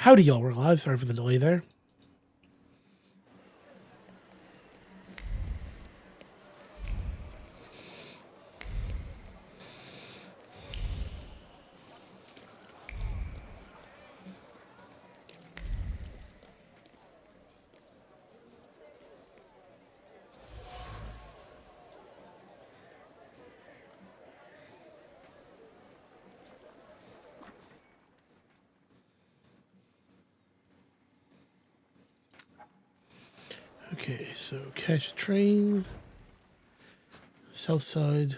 Howdy, y'all. We're live. Sorry for the delay there. Okay, so catch a train, south side.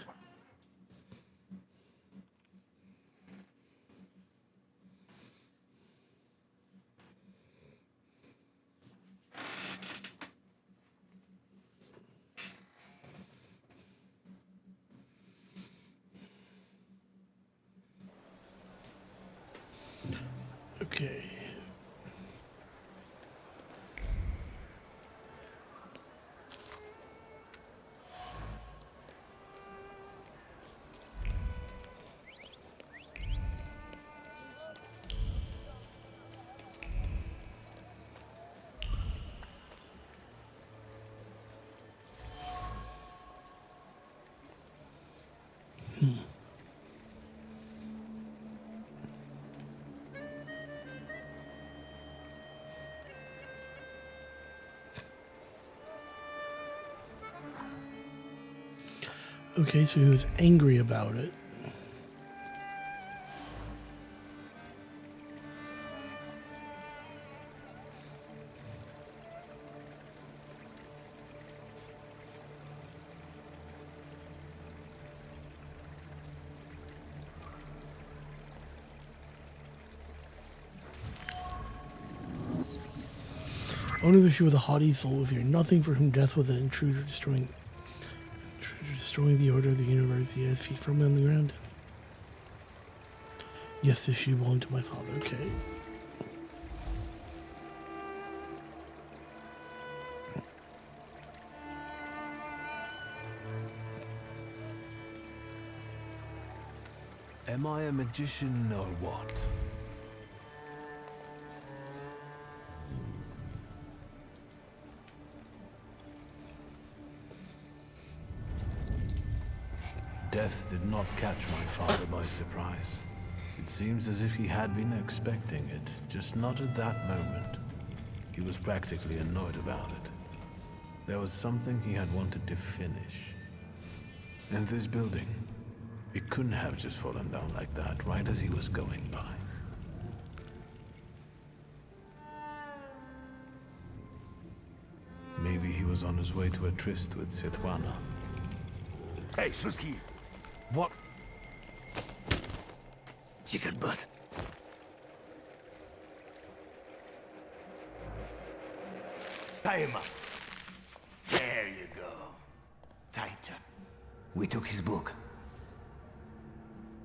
Okay. Okay, so he was angry about it. Only wish you were the haughty soul of fear, nothing for whom death was an intruder destroying the order of the universe. He has feet firmly on the ground. Yes, this shoe belonged to my father. Okay. Am I a magician or what? Death did not catch my father by surprise. It seems as if he had been expecting it, just not at that moment. He was practically annoyed about it. There was something he had wanted to finish. And this building, it couldn't have just fallen down like that, right as he was going by. Maybe he was on his way to a tryst with Svetlana. Hey, Suski! What? Chicken butt. Tie him up. There you go. Tighter. We took his book.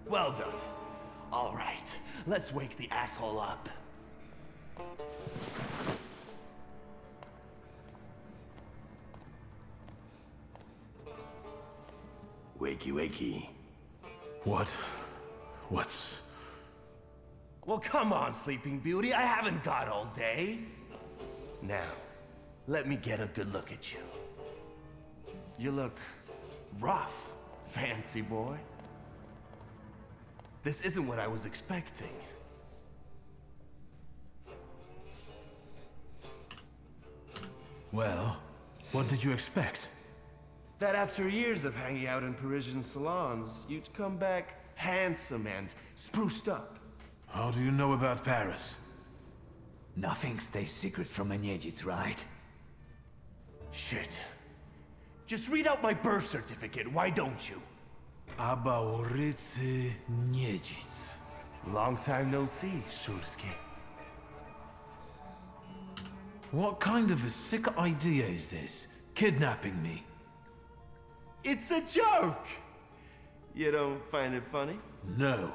Well done. All right, let's wake the asshole up. Wakey, wakey. What's... Well, come on, Sleeping Beauty. I haven't got all day. Now, let me get a good look at you. You look rough, fancy boy. This isn't what I was expecting. Well, what did you expect? That after years of hanging out in Parisian salons, you'd come back handsome and spruced up. How do you know about Paris? Nothing stays secret from a Niedzic, right? Shit. Just read out my birth certificate, why don't you? Abaorycy Niedzic. Long time no see, Szulski. What kind of a sick idea is this? Kidnapping me? It's a joke! You don't find it funny? No.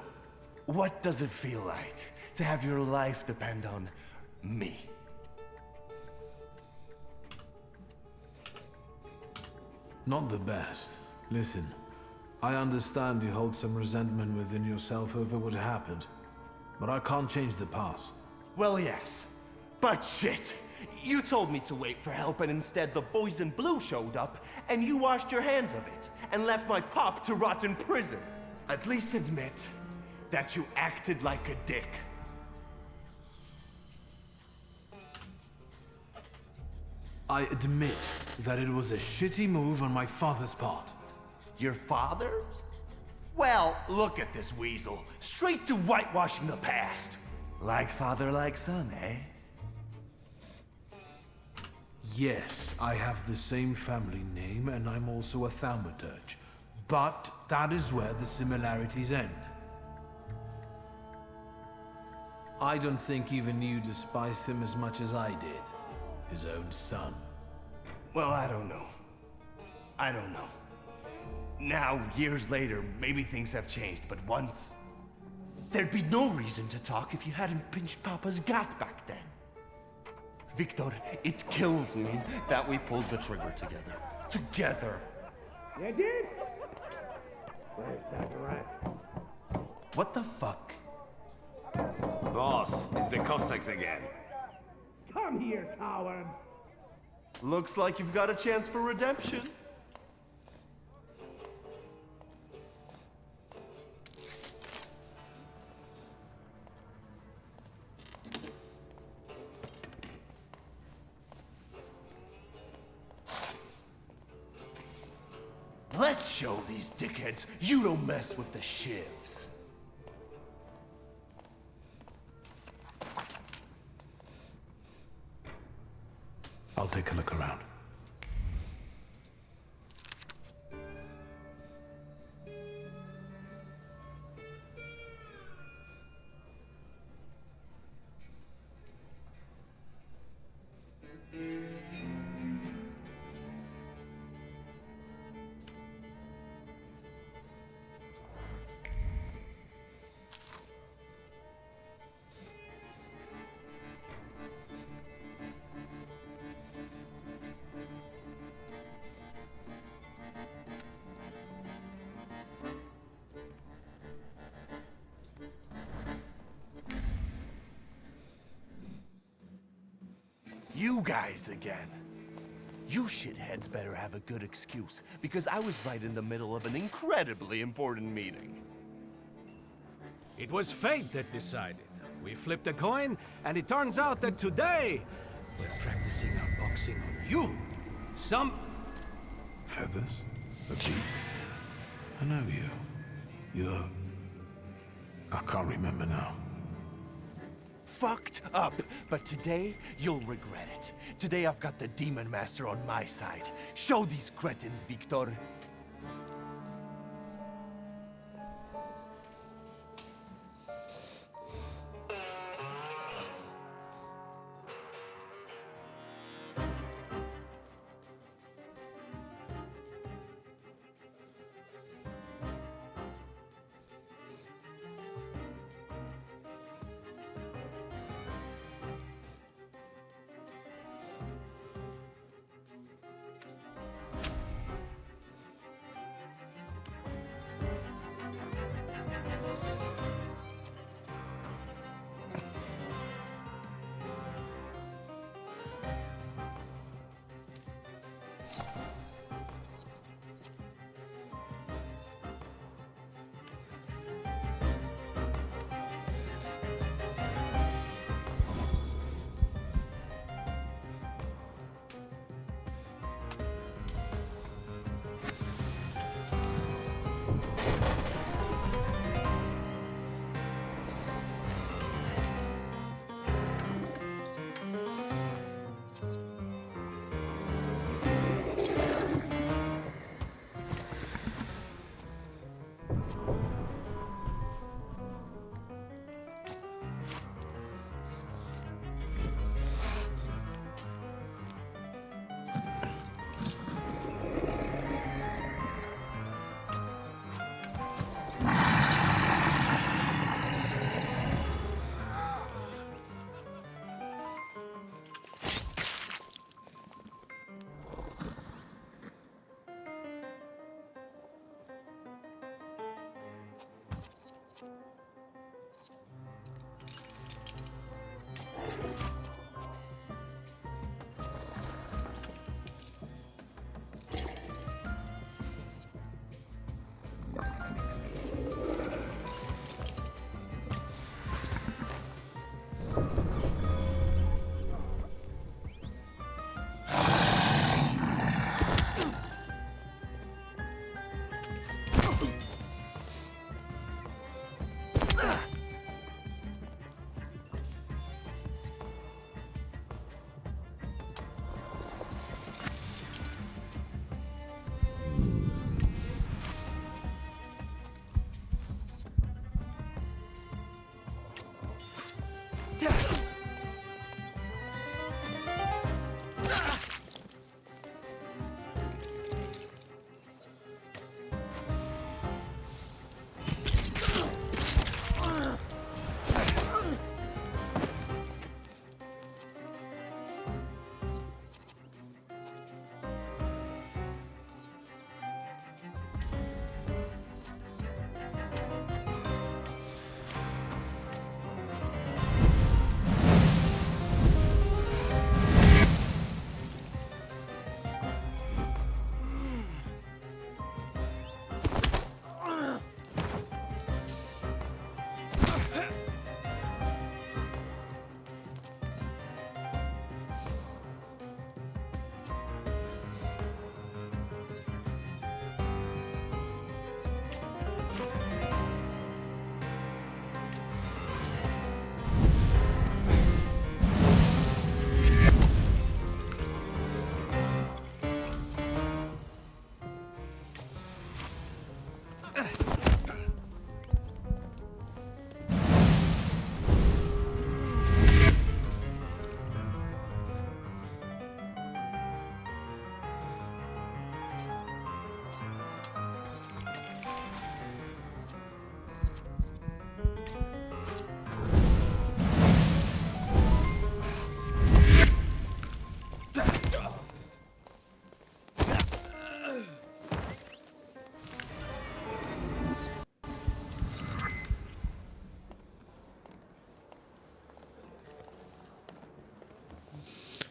What does it feel like to have your life depend on me? Not the best. Listen, I understand you hold some resentment within yourself over what happened, but I can't change the past. Well, yes. But shit! You told me to wait for help, and instead the boys in blue showed up, and you washed your hands of it, and left my pop to rot in prison. At least admit that you acted like a dick. I admit that it was a shitty move on my father's part. Your father's? Well, look at this weasel. Straight to whitewashing the past. Like father, like son, eh? Yes, I have the same family name, and I'm also a Thaumaturge. But that is where the similarities end. I don't think even you despised him as much as I did. His own son. Well, I don't know. I don't know. Now, years later, maybe things have changed, but once... there'd be no reason to talk if you hadn't pinched Papa's gut back then. Victor, it kills me that we pulled the trigger together. Together. You did? Where's that rat? What the fuck? Boss, it's the Cossacks again. Come here, coward! Looks like you've got a chance for redemption. Let's show these dickheads you don't mess with the shivs. I'll take a look around. You guys again. You shitheads better have a good excuse, because I was right in the middle of an incredibly important meeting. It was fate that decided. We flipped a coin, and it turns out that today, we're practicing our boxing on you. Some... Feathers? A beak? I know you. You're... I can't remember now. Fucked up, but today you'll regret it. Today I've got the Demon Master on my side. Show these cretins, Victor.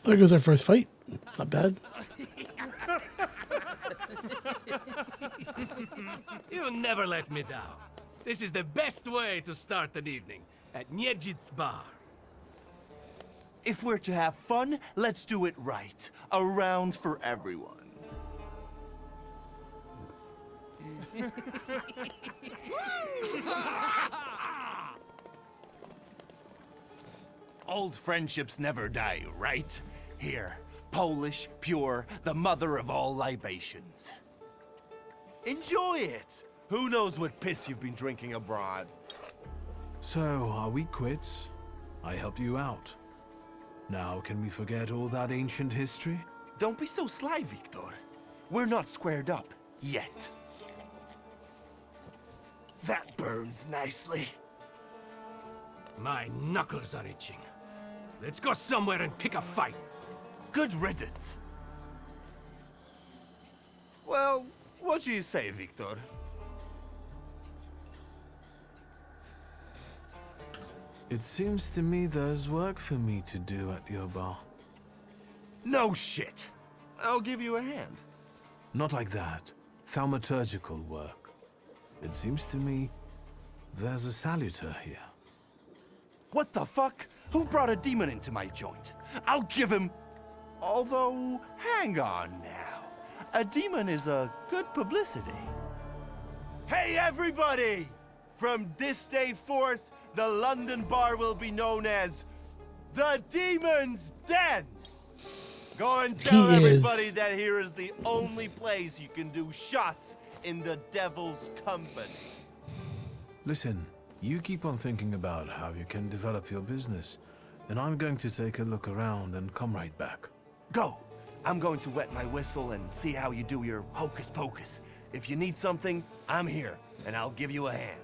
There goes our first fight. Not bad. You never let me down. This is the best way to start an evening, at Niedzic's bar. If we're to have fun, let's do it right. A round for everyone. Old friendships never die, right? Here, Polish, pure, the mother of all libations. Enjoy it! Who knows what piss you've been drinking abroad? So, are we quits? I helped you out. Now, can we forget all that ancient history? Don't be so sly, Victor. We're not squared up, yet. That burns nicely. My knuckles are itching. Let's go somewhere and pick a fight. Good riddance. Well, what do you say, Victor? It seems to me there's work for me to do at your bar. No shit. I'll give you a hand. Not like that. Thaumaturgical work. It seems to me there's a saluter here. What the fuck? Who brought a demon into my joint? I'll give him... Although, hang on now. A demon is a good publicity. Hey, everybody! From this day forth, the London bar will be known as the Demon's Den. Go and tell everybody that here is the only place you can do shots in the devil's company. Listen, you keep on thinking about how you can develop your business, and I'm going to take a look around and come right back. Go. I'm going to wet my whistle and see how you do your hocus pocus. If you need something, I'm here, and I'll give you a hand.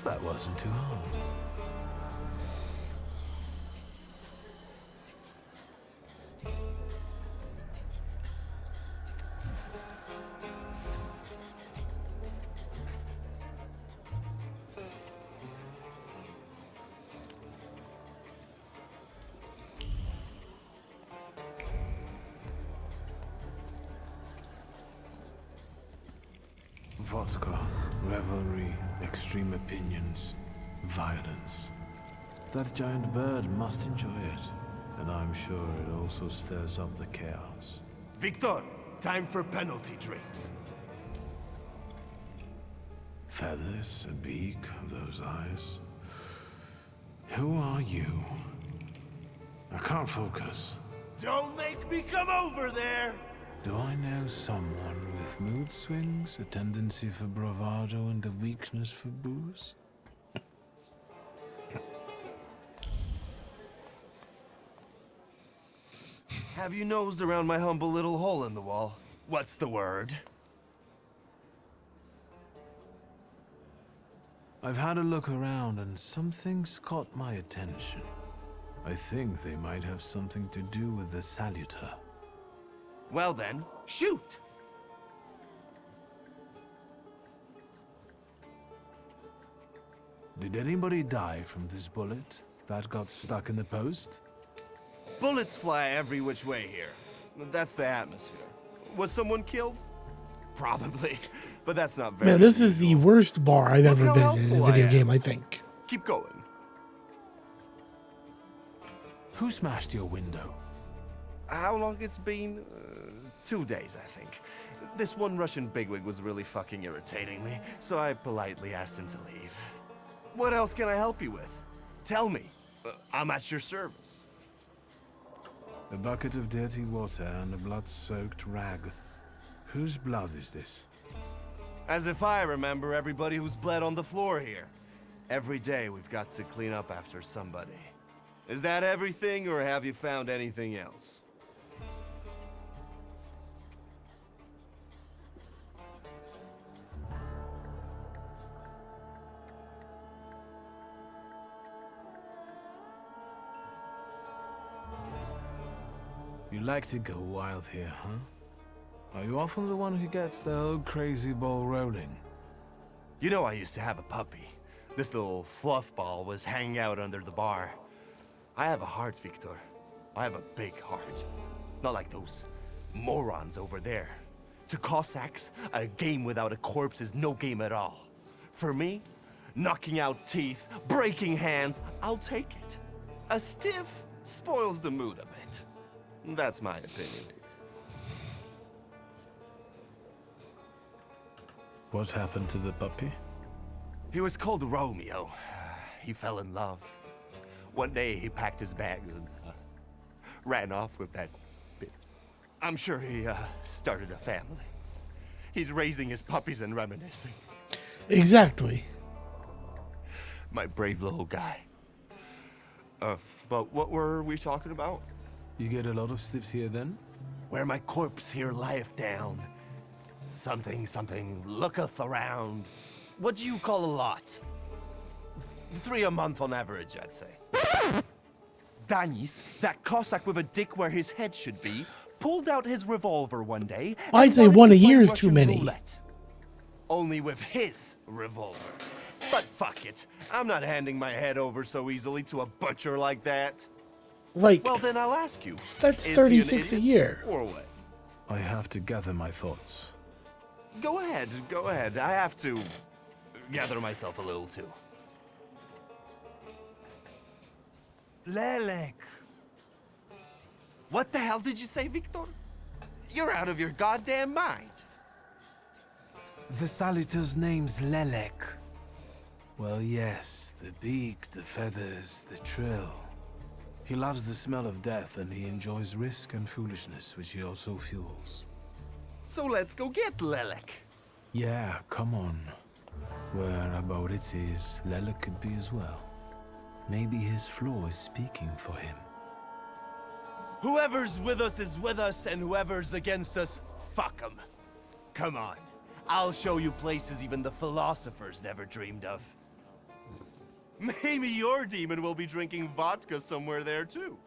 That wasn't too hard. Vodka, revelry, extreme opinions, violence. That giant bird must enjoy it, and I'm sure it also stirs up the chaos. Victor, time for penalty drinks. Feathers, a beak, those eyes. Who are you? I can't focus. Don't make me come over there! Do I know someone with mood swings, a tendency for bravado, and a weakness for booze? Have you nosed around my humble little hole in the wall? What's the word? I've had a look around and something's caught my attention. I think they might have something to do with the Salutor. Well then, shoot! Did anybody die from this bullet that got stuck in the post? Bullets fly every which way here. That's the atmosphere. Was someone killed? Probably, but that's not very Man, this is the unusual. worst bar I've ever how been in helpful a I video am. game, I think. Keep going. Who smashed your window? How long it's been? 2 days, I think. This one Russian bigwig was really fucking irritating me, so I politely asked him to leave. What else can I help you with? Tell me. I'm at your service. A bucket of dirty water and a blood-soaked rag. Whose blood is this? As if I remember everybody who's bled on the floor here. Every day we've got to clean up after somebody. Is that everything, or have you found anything else? You like to go wild here, huh? Are you often the one who gets the whole crazy ball rolling? You know I used to have a puppy. This little fluff ball was hanging out under the bar. I have a heart, Victor. I have a big heart. Not like those morons over there. To Cossacks, a game without a corpse is no game at all. For me, knocking out teeth, breaking hands, I'll take it. A stiff spoils the mood a bit. That's my opinion. What happened to the puppy? He was called Romeo. He fell in love. One day he packed his bags and ran off with that bitch. I'm sure he started a family. He's raising his puppies and reminiscing. Exactly. My brave little guy. But what were we talking about? You get a lot of stiffs here then? Where my corpse here lieth down. Something looketh around. What do you call a lot? 3 a month on average, I'd say. Danis, that Cossack with a dick where his head should be, pulled out his revolver one day. I'd and say wanted one to a play year is too Russian many. roulette. Only with his revolver. But fuck it. I'm not handing my head over so easily to a butcher like that. Like, Well, then I'll ask you. that's Is he an 36 a idiot year. Or what? I have to gather my thoughts. Go ahead. I have to gather myself a little too. Lelek. What the hell did you say, Victor? You're out of your goddamn mind. The Salutor's name's Lelek. Well, yes, the beak, the feathers, the trill. He loves the smell of death, and he enjoys risk and foolishness, which he also fuels. So let's go get Lelek. Yeah, come on. Where about it is, Lelek could be as well. Maybe his flaw is speaking for him. Whoever's with us is with us, and whoever's against us, fuck 'em. Come on. I'll show you places even the philosophers never dreamed of. Maybe your demon will be drinking vodka somewhere there too.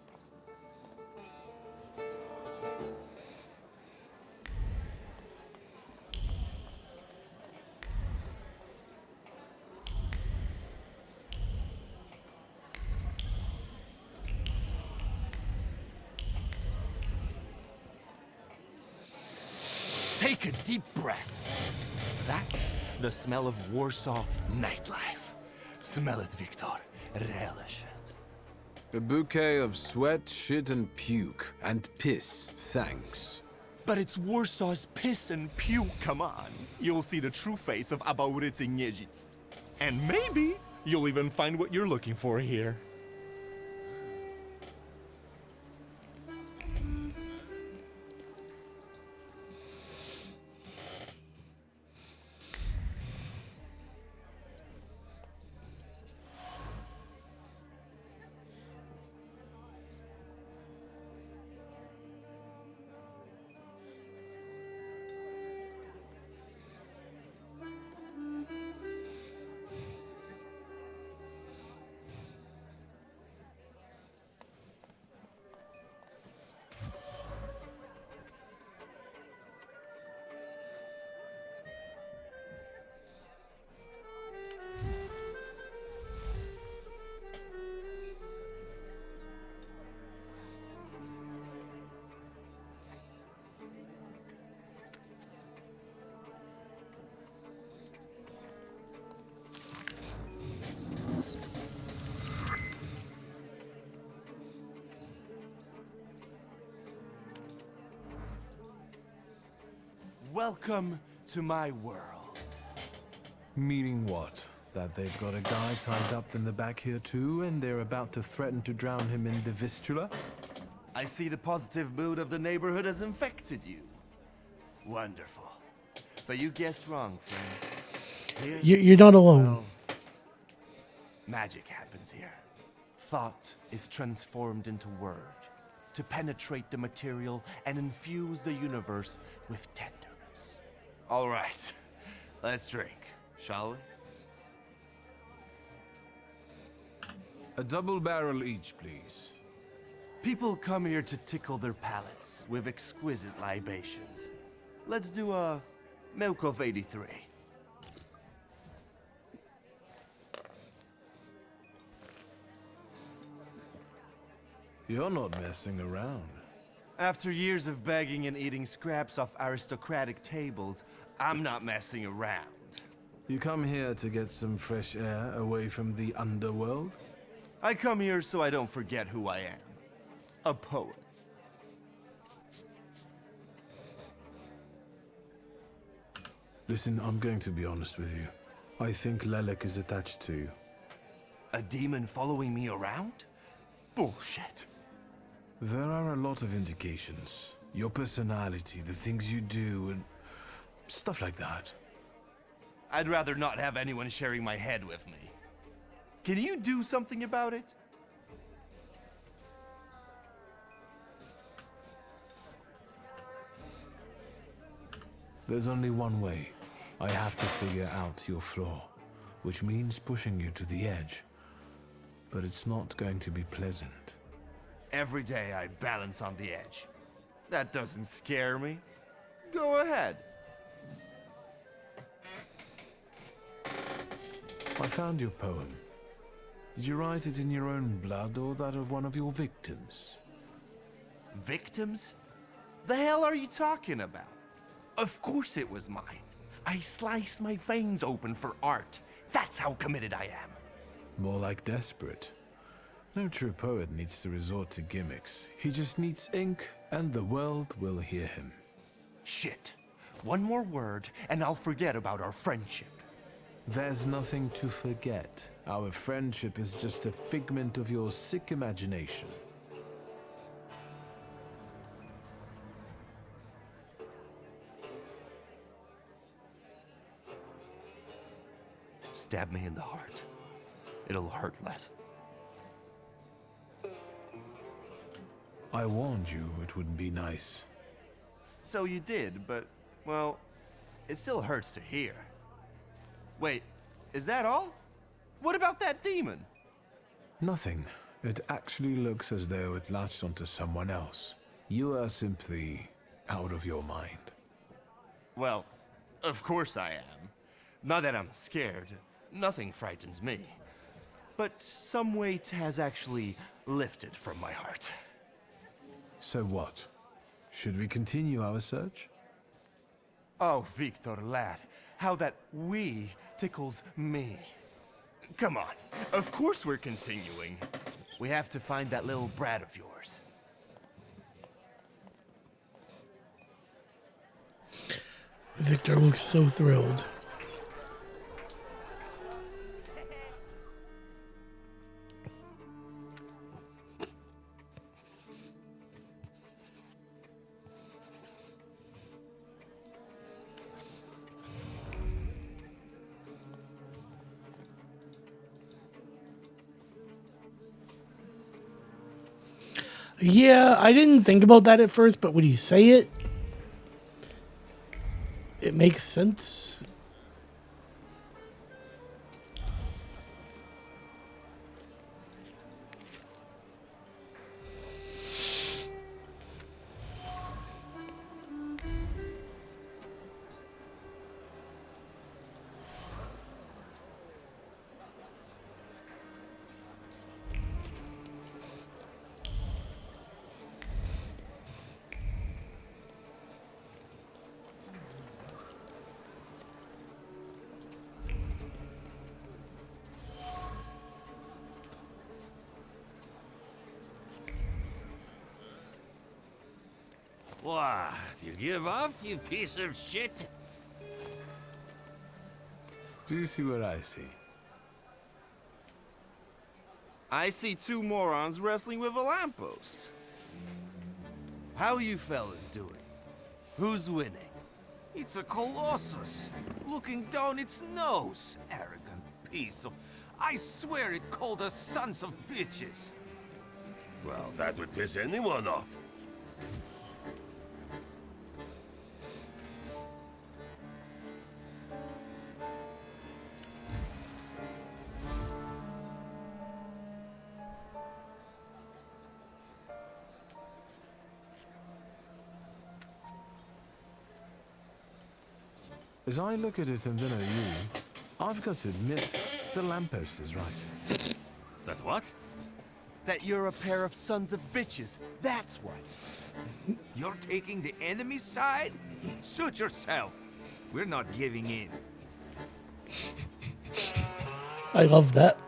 Take a deep breath. That's the smell of Warsaw nightlife. Smell it, Victor. Relish it. A bouquet of sweat, shit, and puke. And piss, thanks. But it's Warsaw's piss and puke, come on. You'll see the true face of Abaurycy Niedzic. And maybe you'll even find what you're looking for here. Welcome to my world. Meaning what? That they've got a guy tied up in the back here too, and they're about to threaten to drown him in the Vistula? I see the positive mood of the neighborhood has infected you. Wonderful. But you guessed wrong, friend. You're not alone. Well, magic happens here. Thought is transformed into word to penetrate the material and infuse the universe with tenderness. All right, let's drink, shall we? A double barrel each, please. People come here to tickle their palates with exquisite libations. Let's do a milk of 83. You're not messing around. After years of begging and eating scraps off aristocratic tables, I'm not messing around. You come here to get some fresh air away from the underworld? I come here so I don't forget who I am. A poet. Listen, I'm going to be honest with you. I think Lelek is attached to you. A demon following me around? Bullshit. There are a lot of indications. Your personality, the things you do, and stuff like that. I'd rather not have anyone sharing my head with me. Can you do something about it? There's only one way. I have to figure out your flaw, which means pushing you to the edge. But it's not going to be pleasant. Every day I balance on the edge. That doesn't scare me. Go ahead. I found your poem. Did you write it in your own blood or that of one of your victims? Victims? The hell are you talking about? Of course it was mine. I sliced my veins open for art. That's how committed I am. More like desperate. No true poet needs to resort to gimmicks. He just needs ink, and the world will hear him. Shit. One more word, and I'll forget about our friendship. There's nothing to forget. Our friendship is just a figment of your sick imagination. Stab me in the heart. It'll hurt less. I warned you it wouldn't be nice. So you did, but, well, it still hurts to hear. Wait, is that all? What about that demon? Nothing. It actually looks as though it latched onto someone else. You are simply out of your mind. Well, of course I am. Not that I'm scared. Nothing frightens me. But some weight has actually lifted from my heart. So what? Should we continue our search? Oh, Victor, lad, how that "we" tickles me. Come on, of course we're continuing. We have to find that little brat of yours. Victor looks so thrilled. Yeah, I didn't think about that at first, but when you say it, it makes sense. What? You give up, you piece of shit? Do you see what I see? I see two morons wrestling with a lamppost. How you fellas doing? Who's winning? It's a colossus, looking down its nose. Arrogant piece of... I swear it called us sons of bitches. Well, that would piss anyone off. As I look at it and then at you, I've got to admit, the lamppost is right. That what? That you're a pair of sons of bitches, that's what. You're taking the enemy's side? Suit yourself. We're not giving in. I love that.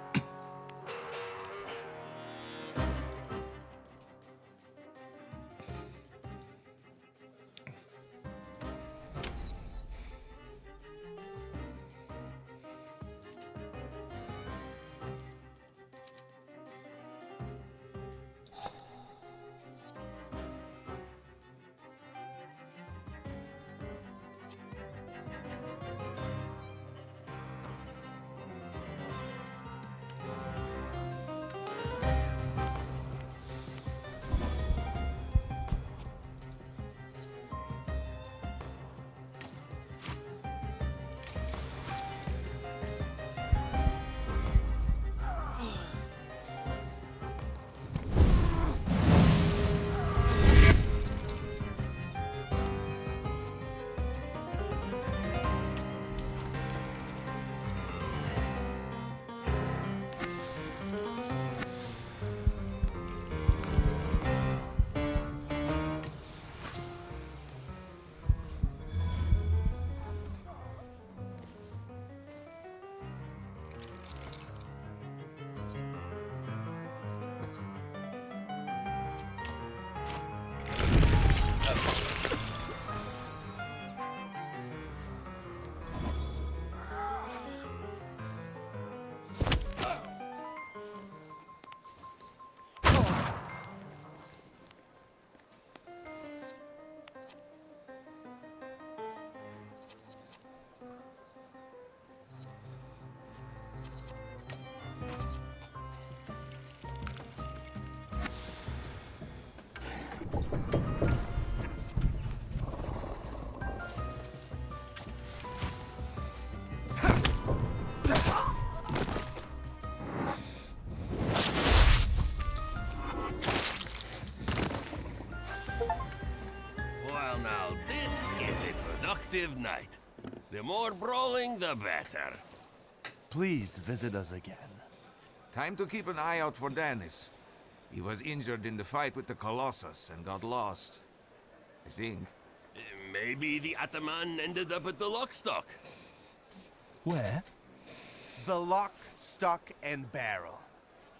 now, this is a productive night. The more brawling, the better. Please visit us again. Time to keep an eye out for Dennis. He was injured in the fight with the Colossus and got lost. I think. Maybe the Ataman ended up at the Lockstock. Where? The Lock, Stock, and Barrel.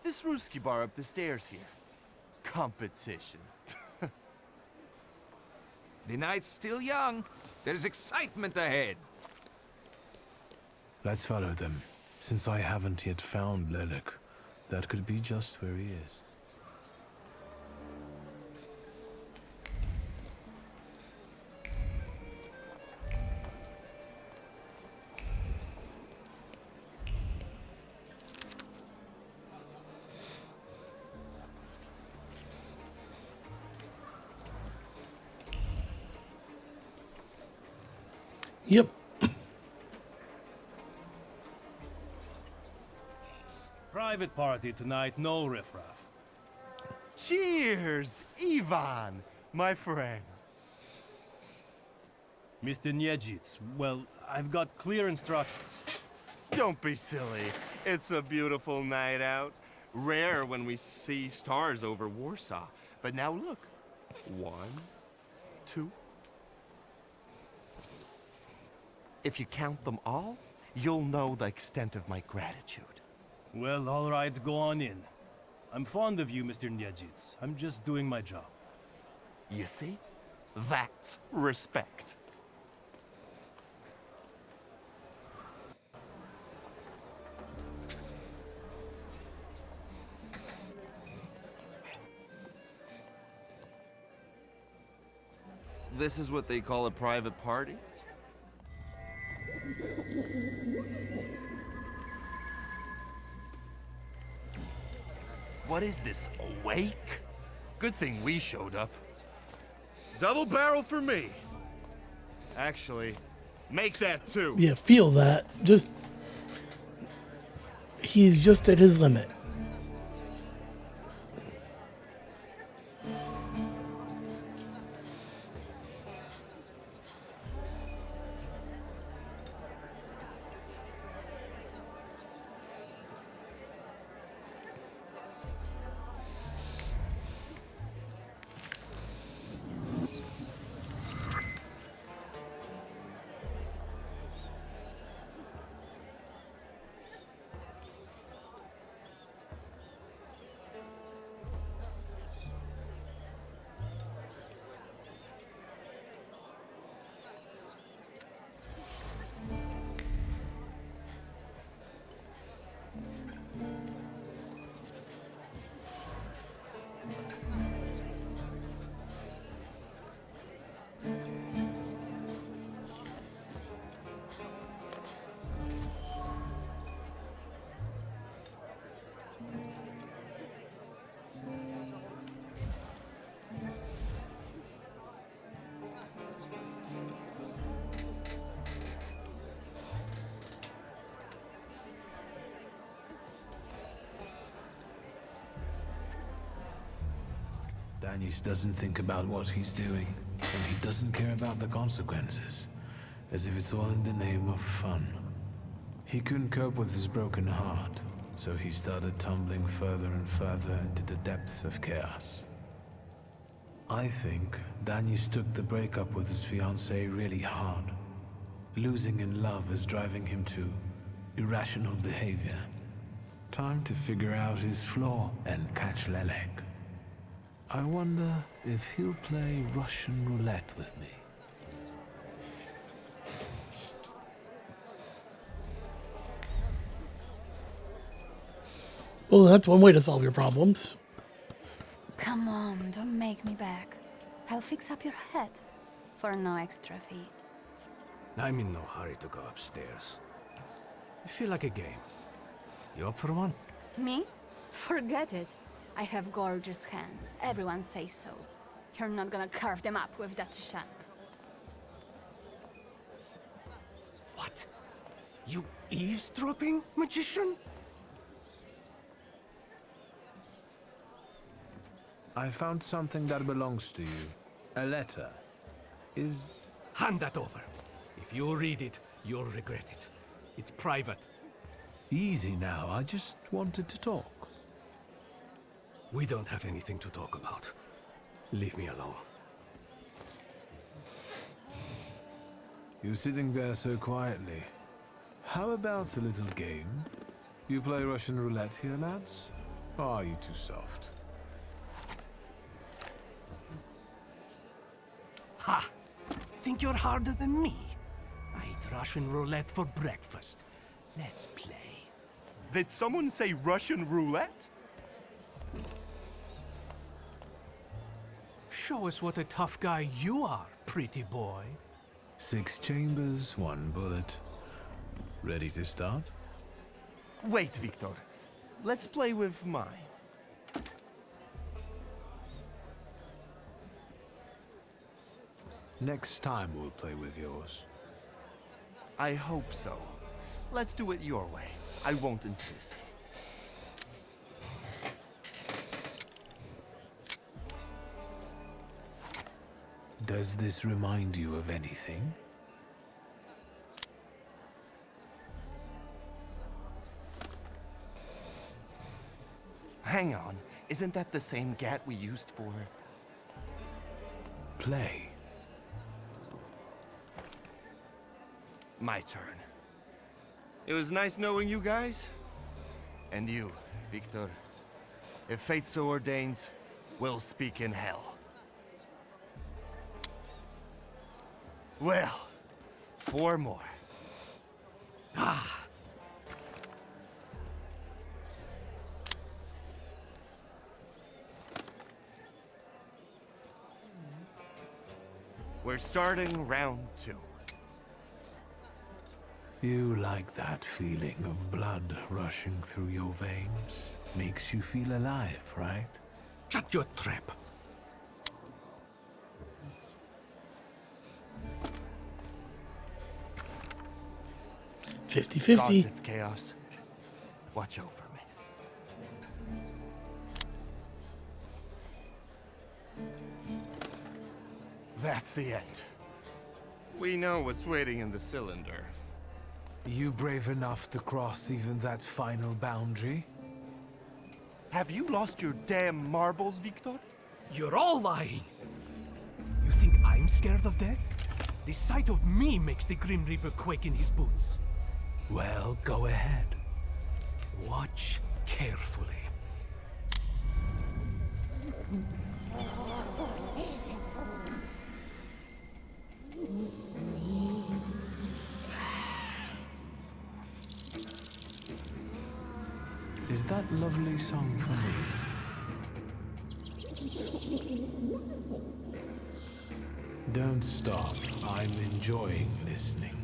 This Ruski bar up the stairs here. Competition. The night's still young. There's excitement ahead. Let's follow them. Since I haven't yet found Lelek, that could be just where he is. Yep. Private party tonight, no riffraff. Cheers, Ivan, my friend. Mr. Niedzits, well, I've got clear instructions. Don't be silly. It's a beautiful night out. Rare when we see stars over Warsaw. But now look. 1, 2. If you count them all, you'll know the extent of my gratitude. Well, all right, go on in. I'm fond of you, Mr. Niedzits. I'm just doing my job. You see? That's respect. This is what they call a private party? What is this, a wake? Good thing we showed up. Double barrel for me. Actually, make that 2. Yeah, feel that. Just... He's just at his limit. Danis doesn't think about what he's doing, and he doesn't care about the consequences, as if it's all in the name of fun. He couldn't cope with his broken heart, so he started tumbling further and further into the depths of chaos. I think Danis took the breakup with his fiancée really hard. Losing in love is driving him to irrational behavior. Time to figure out his flaw and catch Lelek. I wonder if he'll play Russian roulette with me. Well, that's one way to solve your problems. Come on, don't make me beg. I'll fix up your head for no extra fee. I'm in no hurry to go upstairs. I feel like a game. You up for one? Me? Forget it. I have gorgeous hands. Everyone says so. You're not gonna carve them up with that shank. What? You eavesdropping, magician? I found something that belongs to you. A letter. is... Hand that over. If you read it, you'll regret it. It's private. Easy now, I just wanted to talk. We don't have anything to talk about. Leave me alone. You're sitting there so quietly. How about a little game? You play Russian roulette here, lads? Or are you too soft? Ha! Think you're harder than me? I eat Russian roulette for breakfast. Let's play. Did someone say Russian roulette? Show us what a tough guy you are, pretty boy. 6 chambers, 1 bullet. Ready to start? Wait, Victor. Let's play with mine. Next time we'll play with yours. I hope so. Let's do it your way. I won't insist. Does this remind you of anything? Hang on. Isn't that the same gat we used for... Play. My turn. It was nice knowing you guys. And you, Victor. If fate so ordains, we'll speak in hell. Well, 4 more. We're starting round 2. You like that feeling of blood rushing through your veins? Makes you feel alive, right? Shut your trap. Gods 50-50. of chaos, watch over me. That's the end. We know what's waiting in the cylinder. You brave enough to cross even that final boundary? Have you lost your damn marbles, Victor? You're all lying. You think I'm scared of death? The sight of me makes the Grim Reaper quake in his boots. Well, go ahead. Watch carefully. Is that lovely song for me? Don't stop. I'm enjoying listening.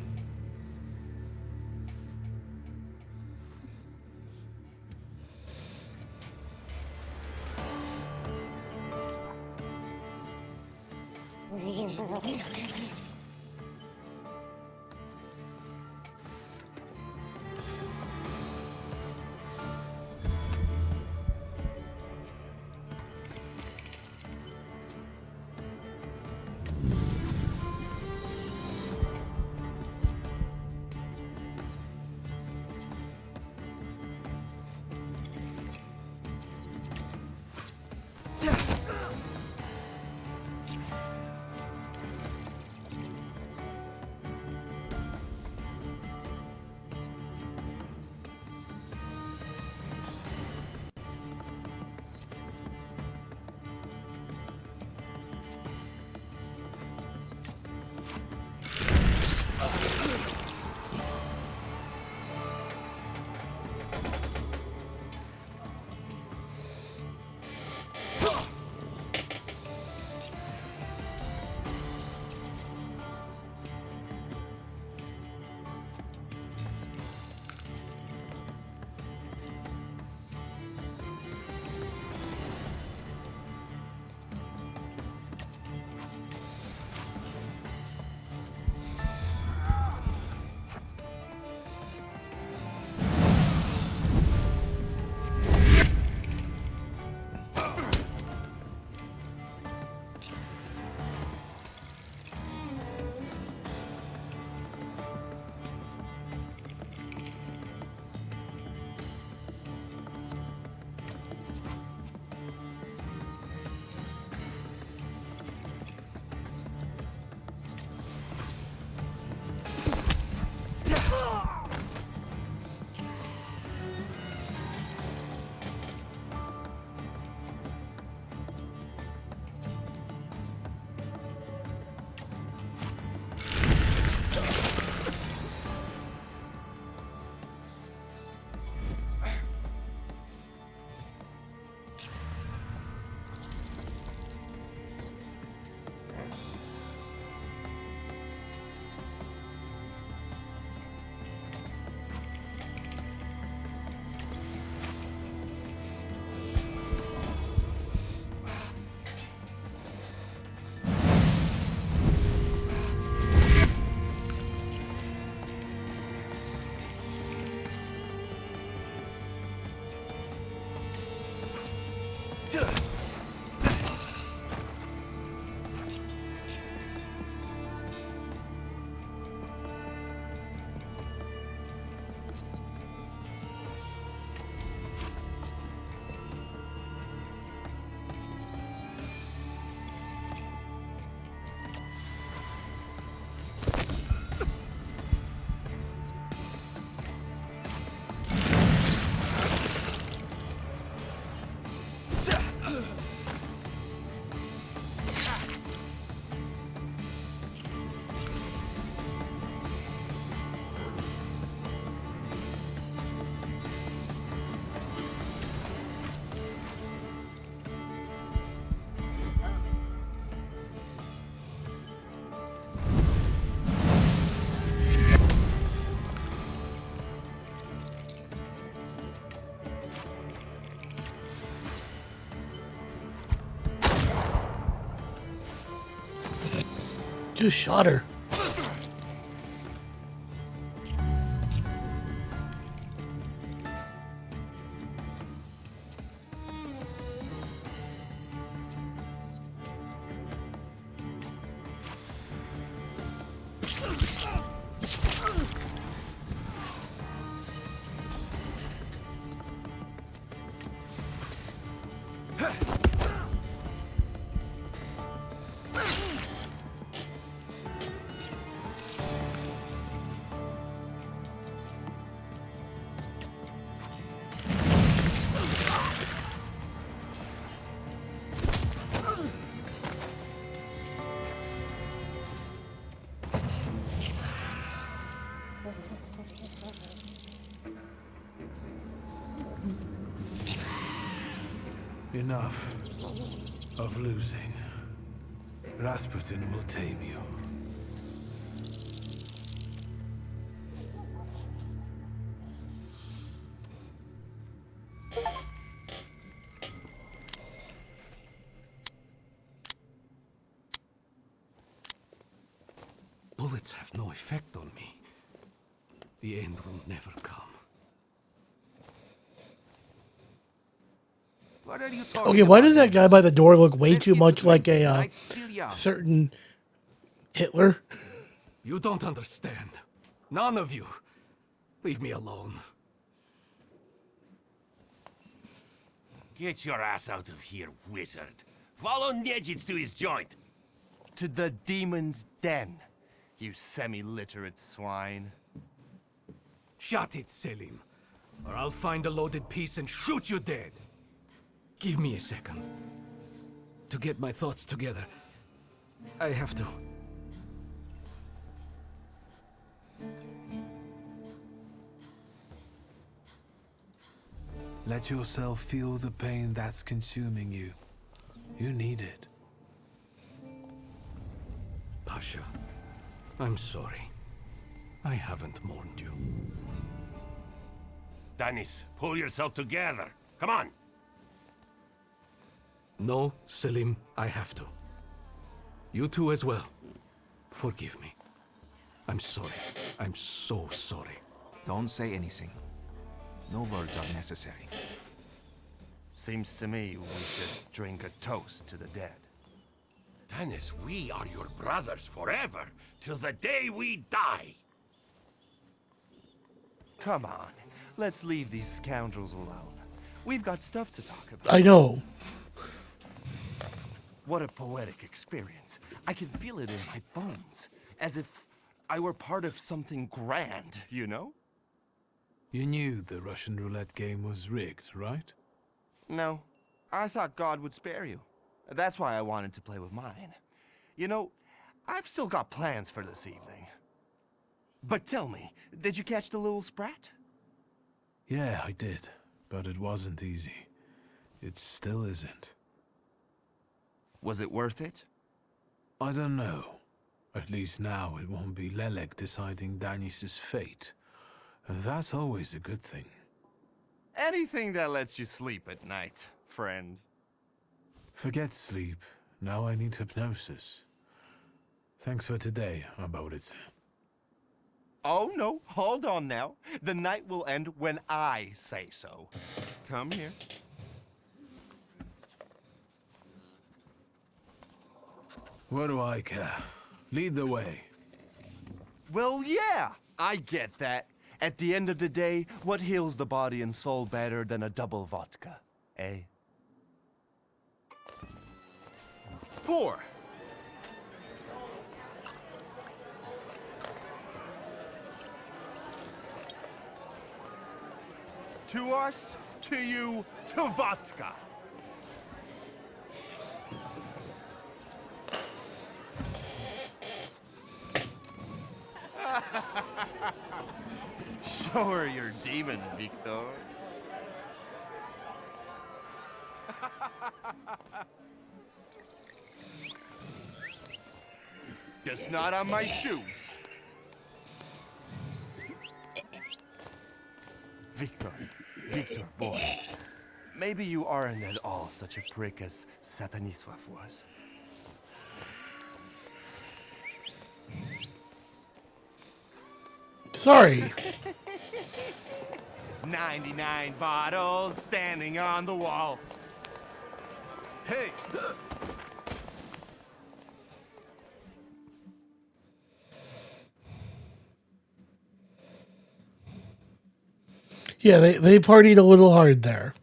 Just shot her. Enough of losing. Rasputin will tame you. Bullets have no effect on me. The end will never come. What are you talking Okay, why does about, that guy Dennis? by the door look way Let's too get much to like drinking. a Night's still young. certain Hitler? You don't understand. None of you. Leave me alone. Get your ass out of here, wizard. Follow Nejits to his joint. To the demon's den, you semi-literate swine. Shut it, Selim. Or I'll find a loaded piece and shoot you dead. Give me a second. To get my thoughts together. I have to. Let yourself feel the pain that's consuming you. You need it. Pasha, I'm sorry. I haven't mourned you. Dennis, pull yourself together. Come on. No, Selim, I have to. You too as well. Forgive me. I'm sorry. I'm so sorry. Don't say anything. No words are necessary. Seems to me we should drink a toast to the dead. Dennis, we are your brothers forever, till the day we die. Come on, let's leave these scoundrels alone. We've got stuff to talk about. I know. What a poetic experience. I can feel it in my bones, as if I were part of something grand, you know? You knew the Russian roulette game was rigged, right? No, I thought God would spare you. That's why I wanted to play with mine. You know, I've still got plans for this evening. But tell me, did you catch the little sprat? Yeah, I did. But it wasn't easy. It still isn't. Was it worth it? I don't know. At least now it won't be Lelek deciding Danis's fate. And that's always a good thing. Anything that lets you sleep at night, friend. Forget sleep. Now I need hypnosis. Thanks for today, Aboritse. Oh no, hold on now. The night will end when I say so. Come here. What do I care? Lead the way. Well, yeah, I get that. At the end of the day, what heals the body and soul better than a double vodka, eh? 4. To us, to you, to vodka. Show her your demon, Victor. Just not on my shoes. Victor, boy. Maybe you aren't at all such a prick as Sataniswaf was. Sorry. 99 bottles standing on the wall. Hey! Yeah, they partied a little hard there.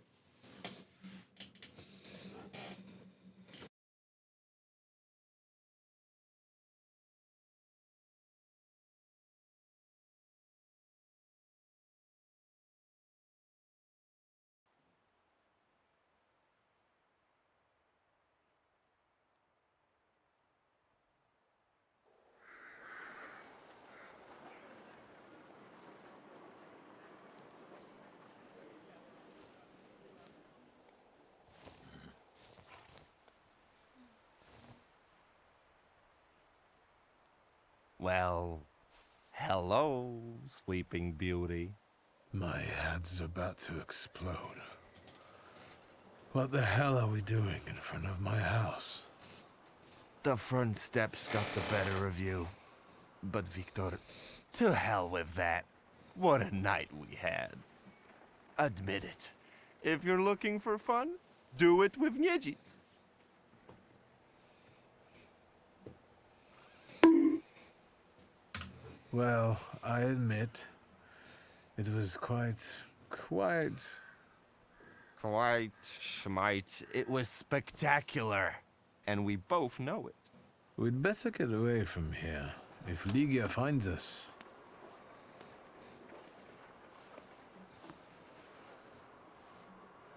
Well, hello, Sleeping Beauty. My head's about to explode. What the hell are we doing in front of my house? The front steps got the better of you. But Victor, to hell with that. What a night we had. Admit it. If you're looking for fun, do it with Niedzic. Well, I admit, it was quite... Quite, Schmite. It was spectacular. And we both know it. We'd better get away from here, if Ligia finds us.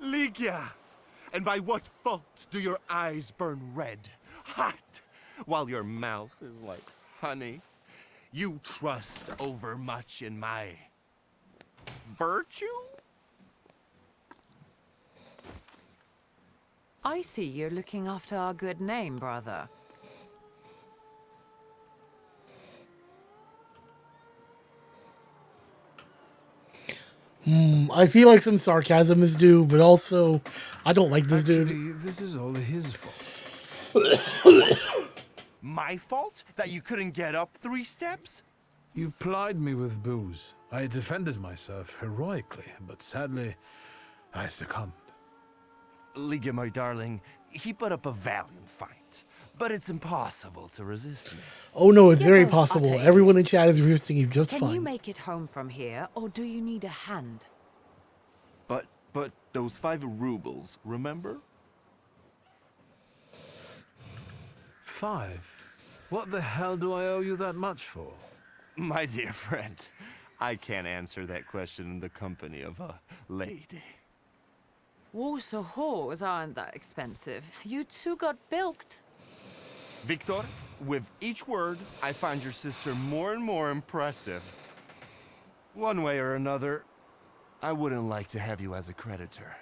Ligia! And by what fault do your eyes burn red, hot, while your mouth is like honey? You trust overmuch in my virtue? I see you're looking after our good name, brother. I feel like some sarcasm is due, but also, I don't like this dude. Actually, this is all his fault. My fault that you couldn't get up 3 steps? You plied me with booze. I defended myself heroically, but sadly, I succumbed. Ligia, my darling, he put up a valiant fight, but it's impossible to resist me. Oh no, it's You're very both possible. utter Everyone in idiots. chat is resisting you just Can fine. you make it home from here, or do you need a hand? But those 5 rubles, remember? 5? What the hell do I owe you that much for? My dear friend, I can't answer that question in the company of a lady. Warsaw whores aren't that expensive. You two got bilked. Victor, with each word, I find your sister more and more impressive. One way or another, I wouldn't like to have you as a creditor.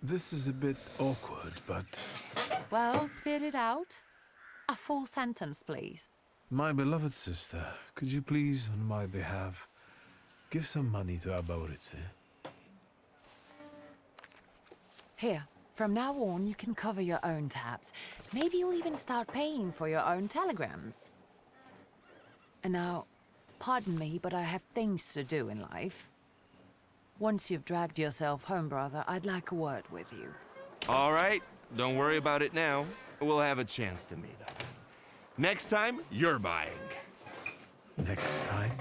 This is a bit awkward, but... Well, spit it out. A full sentence, please. My beloved sister, could you please, on my behalf, give some money to Aborice? Here, from now on, you can cover your own tabs. Maybe you'll even start paying for your own telegrams. And now, pardon me, but I have things to do in life. Once you've dragged yourself home, brother, I'd like a word with you. All right, don't worry about it now. We'll have a chance to meet up. Next time, you're buying. Next time?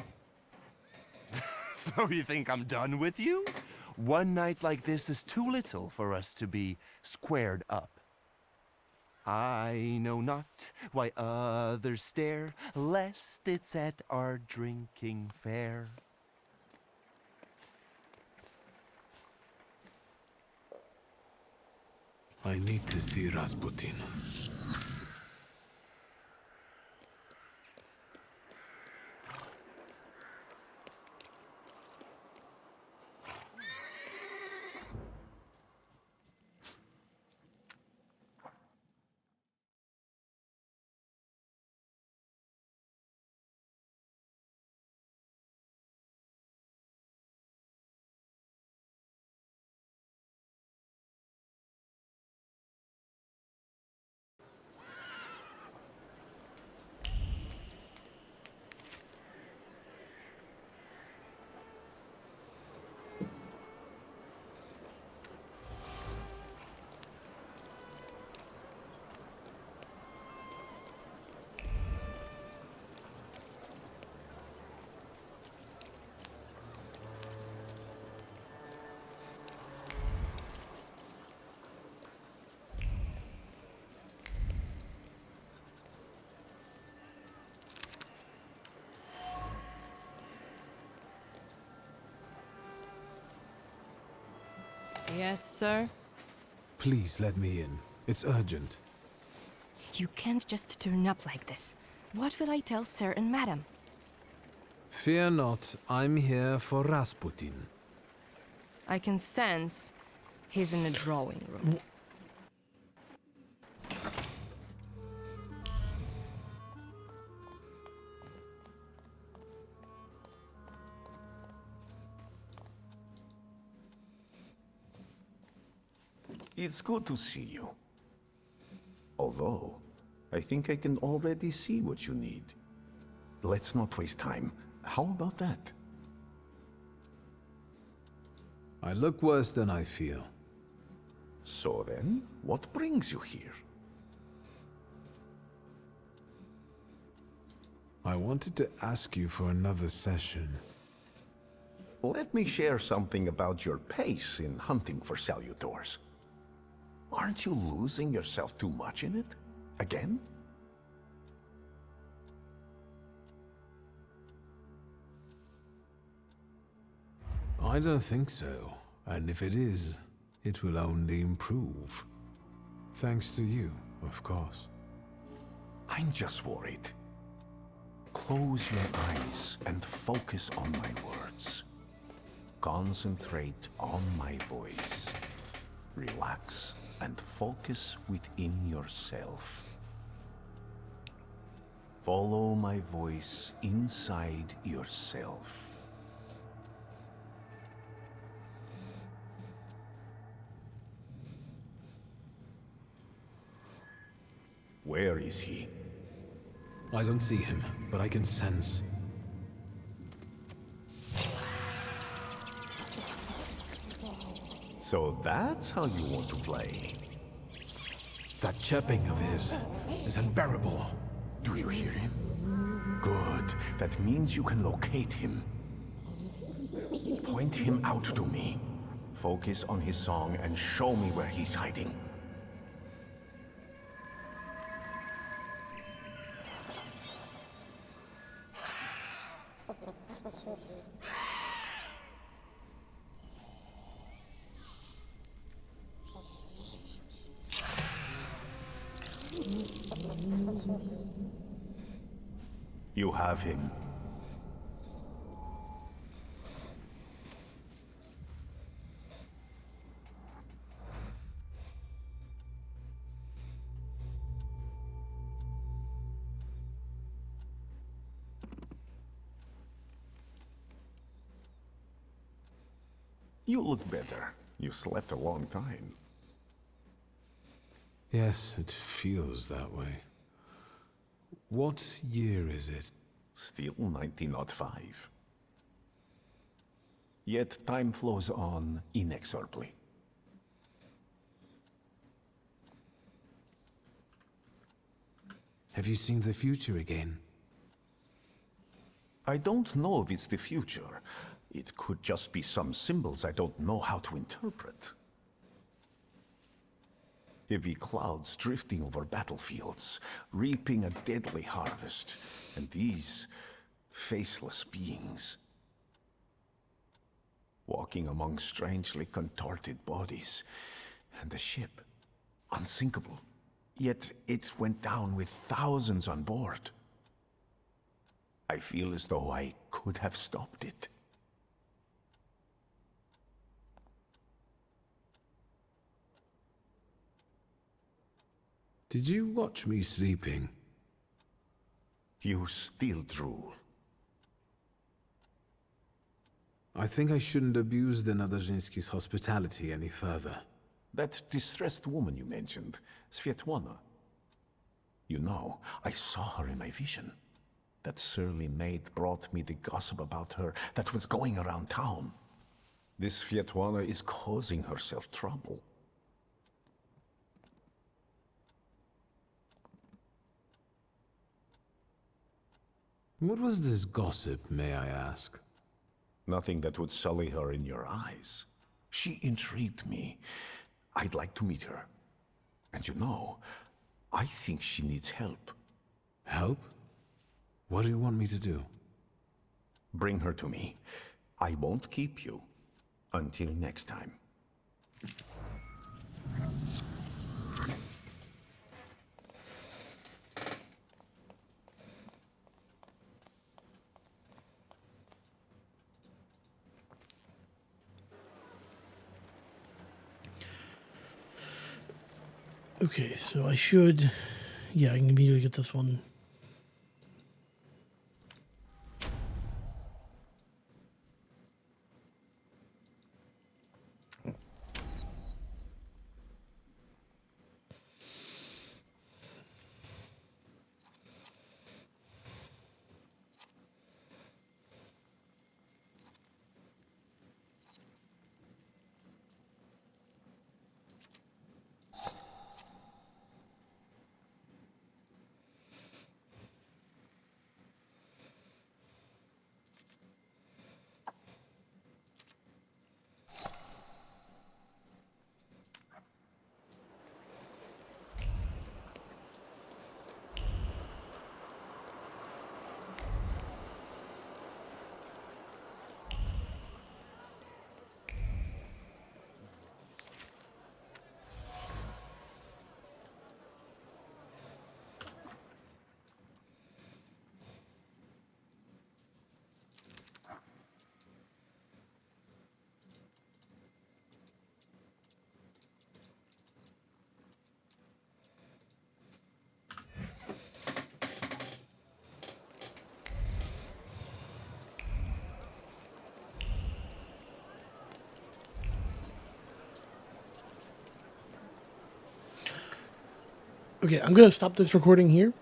So you think I'm done with you? One night like this is too little for us to be squared up. I know not why others stare, lest it's at our drinking fair. I need to see Rasputin. Yes, sir? Please let me in. It's urgent. You can't just turn up like this. What will I tell Sir and Madam? Fear not, I'm here for Rasputin. I can sense he's in the drawing room. It's good to see you. Although, I think I can already see what you need. Let's not waste time. How about that? I look worse than I feel. So then, what brings you here? I wanted to ask you for another session. Let me share something about your pace in hunting for salutors. Aren't you losing yourself too much in it? Again? I don't think so. And if it is, it will only improve. Thanks to you, of course. I'm just worried. Close your eyes and focus on my words. Concentrate on my voice. Relax and focus within yourself. Follow my voice inside yourself. Where is he? I don't see him, but I can sense. So that's how you want to play. That chirping of his is unbearable. Do you hear him? Good. That means you can locate him. Point him out to me. Focus on his song and show me where he's hiding. You have him. You look better. You slept a long time. Yes, it feels that way. What year is it? Still 1905. Yet time flows on inexorably. Have you seen the future again? I don't know if it's the future. It could just be some symbols I don't know how to interpret. Heavy clouds drifting over battlefields, reaping a deadly harvest. And these faceless beings, walking among strangely contorted bodies. And the ship, unsinkable. Yet it went down with thousands on board. I feel as though I could have stopped it. Did you watch me sleeping? You still drool. I think I shouldn't abuse the Nadezhinsky's hospitality any further. That distressed woman you mentioned, Svetlana. You know, I saw her in my vision. That surly maid brought me the gossip about her that was going around town. This Svetlana is causing herself trouble. What was this gossip, may I ask? Nothing that would sully her in your eyes. She intrigued me. I'd like to meet her. And you know, I think she needs help. Help? What do you want me to do? Bring her to me. I won't keep you. Until next time. Okay, so I should... Yeah, I can immediately get this one. Okay, I'm going to stop this recording here.